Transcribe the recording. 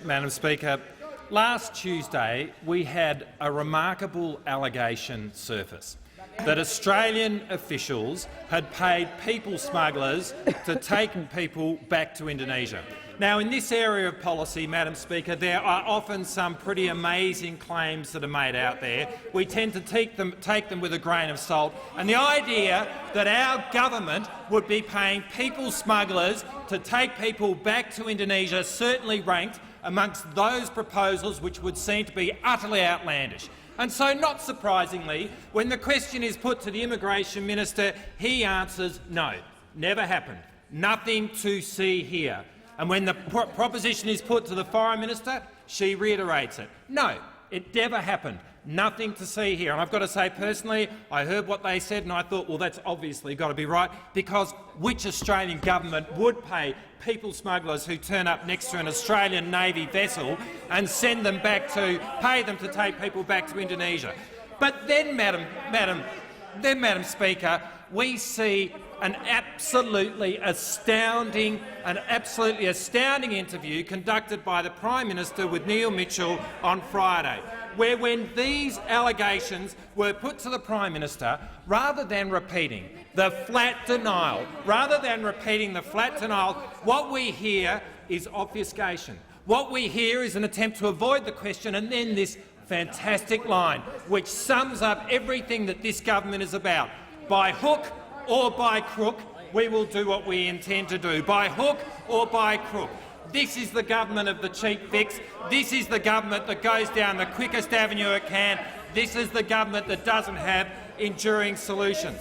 Madam Speaker. Last Tuesday we had a remarkable allegation surface that Australian officials had paid people smugglers to take people back to Indonesia. Now, in this area of policy, Madam Speaker, there are often some pretty amazing claims that are made out there. We tend to take them with a grain of salt, and the idea that our government would be paying people smugglers to take people back to Indonesia certainly ranked amongst those proposals which would seem to be utterly outlandish. And so, not surprisingly, when the question is put to the Immigration Minister, he answers no, never happened, nothing to see here. And when the proposition is put to the Foreign Minister, she reiterates it. No, it never happened. Nothing to see here. And I've got to say, personally, I heard what they said and I thought, well, that's obviously got to be right, because which Australian government would pay people smugglers who turn up next to an Australian Navy vessel and send them back pay them to take people back to Indonesia? But then, Madam Speaker, we see an absolutely astounding interview conducted by the Prime Minister with Neil Mitchell on Friday, where when these allegations were put to the Prime Minister, rather than repeating the flat denial, what we hear is obfuscation. What we hear is an attempt to avoid the question, and then this fantastic line, which sums up everything that this government is about. By hook or by crook, we will do what we intend to do. By hook or by crook. This is the government of the cheap fix. This is the government that goes down the quickest avenue it can. This is the government that doesn't have enduring solutions.